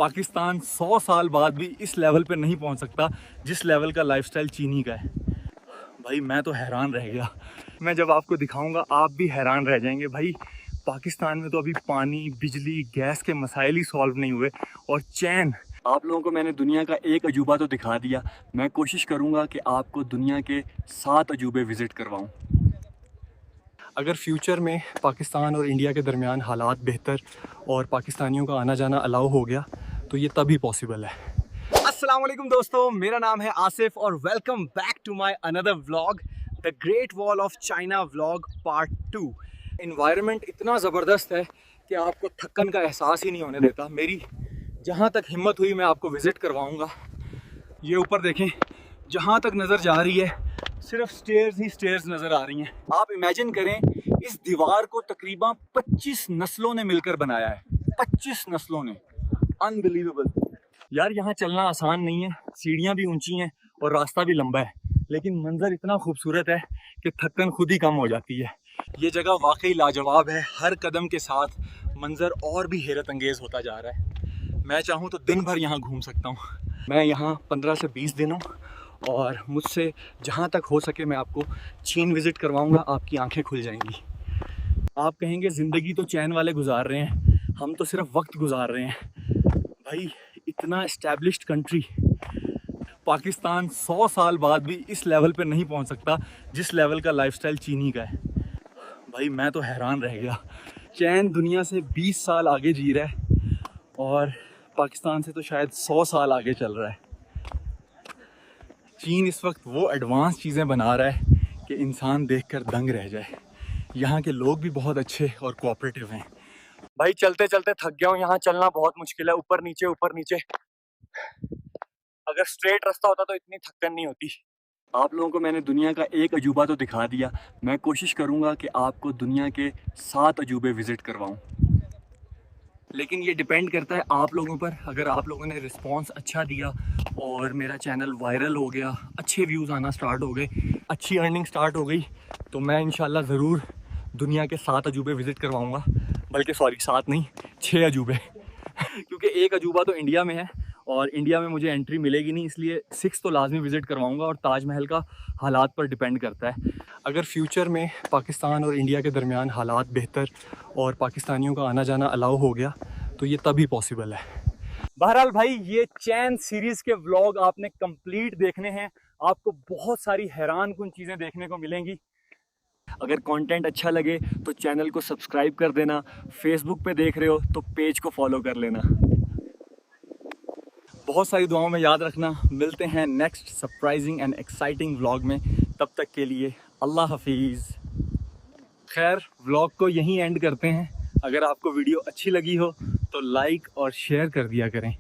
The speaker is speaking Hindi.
पाकिस्तान 100 साल बाद भी इस लेवल पे नहीं पहुंच सकता जिस लेवल का लाइफस्टाइल चीनी का है। भाई मैं तो हैरान रह गया। मैं जब आपको दिखाऊंगा आप भी हैरान रह जाएंगे। भाई पाकिस्तान में तो अभी पानी, बिजली, गैस के मसाइल ही सॉल्व नहीं हुए और चैन। आप लोगों को मैंने दुनिया का एक अजूबा तो दिखा दिया, मैं कोशिश करूंगा कि आपको दुनिया के 7 अजूबे विज़िट करवाऊं। अगर फ्यूचर में पाकिस्तान और इंडिया के दरमियान हालात बेहतर और पाकिस्तानियों का आना जाना अलाउ हो गया तो ये तभी पॉसिबल है। अस्सलाम वालेकुम दोस्तों, मेरा नाम है आसिफ और welcome back to my another vlog, the great wall of China vlog part 2। Environment इतना ज़बरदस्त है कि आपको थकन का एहसास ही नहीं होने देता। मेरी जहाँ तक हिम्मत हुई मैं आपको विज़िट करवाऊँगा। ये ऊपर देखें, जहाँ तक नज़र जा रही है सिर्फ स्टेयर्स ही स्टेयर्स नज़र आ रही हैं। आप इमेजिन करें, इस दीवार को तकरीबन 25 नस्लों ने मिलकर बनाया है। 25 नस्लों ने, अनबिलीवेबल यार। यहाँ चलना आसान नहीं है, सीढ़ियाँ भी ऊंची हैं और रास्ता भी लंबा है, लेकिन मंजर इतना खूबसूरत है कि थकन खुद ही कम हो जाती है। ये जगह वाकई लाजवाब है। हर कदम के साथ मंजर और भी हैरत अंगेज़ होता जा रहा है। मैं चाहूँ तो दिन भर यहाँ घूम सकता हूँ। मैं यहाँ 15 से 20 दिन हूँ और मुझसे जहाँ तक हो सके मैं आपको चीन विज़िट करवाऊँगा। आपकी आंखें खुल जाएंगी। आप कहेंगे ज़िंदगी तो चैन वाले गुजार रहे हैं, हम तो सिर्फ वक्त गुजार रहे हैं। भाई इतना एस्टैब्लिश्ड कंट्री पाकिस्तान 100 साल बाद भी इस लेवल पे नहीं पहुंच सकता जिस लेवल का लाइफस्टाइल चीनी का है। भाई मैं तो हैरान रह गया। चैन दुनिया से 20 साल आगे जी रहा है और पाकिस्तान से तो शायद 100 साल आगे चल रहा है। चीन इस वक्त वो एडवांस चीज़ें बना रहा है कि इंसान देखकर दंग रह जाए। यहाँ के लोग भी बहुत अच्छे और कोऑपरेटिव हैं। भाई चलते चलते थक गया हूँ, यहाँ चलना बहुत मुश्किल है, ऊपर नीचे। अगर स्ट्रेट रास्ता होता तो इतनी थकन नहीं होती। आप लोगों को मैंने दुनिया का एक अजूबा तो दिखा दिया, मैं कोशिश करूँगा कि आपको दुनिया के 7 अजूबे विज़िट करवाऊँ। लेकिन ये डिपेंड करता है आप लोगों पर। अगर आप लोगों ने रिस्पांस अच्छा दिया और मेरा चैनल वायरल हो गया, अच्छे व्यूज़ आना स्टार्ट हो गए, अच्छी अर्निंग स्टार्ट हो गई, तो मैं इंशाल्लाह ज़रूर दुनिया के 7 अजूबे विज़िट करवाऊँगा। बल्कि सॉरी 7 नहीं, 6 अजूबे क्योंकि एक अजूबा तो इंडिया में है और इंडिया में मुझे एंट्री मिलेगी नहीं, इसलिए 6 तो लाजमी विज़िट करवाऊँगा। और ताजमहल का हालात पर डिपेंड करता है। अगर फ्यूचर में पाकिस्तान और इंडिया के दरमियान हालात बेहतर और पाकिस्तानियों का आना जाना अलाउ हो गया तो ये तभी पॉसिबल है। बहरहाल भाई, ये चैन सीरीज़ के व्लॉग आपने कंप्लीट देखने हैं। आपको बहुत सारी हैरानकुन चीज़ें देखने को मिलेंगी। अगर कंटेंट अच्छा लगे तो चैनल को सब्सक्राइब कर देना। फेसबुक पे देख रहे हो तो पेज को फॉलो कर लेना। बहुत सारी दुआओं में याद रखना। मिलते हैं next surprising and exciting vlog में। तब तक के लिए अल्लाह हाफिज़। खैर, व्लॉग को यहीं एंड करते हैं। अगर आपको वीडियो अच्छी लगी हो तो लाइक और शेयर कर दिया करें।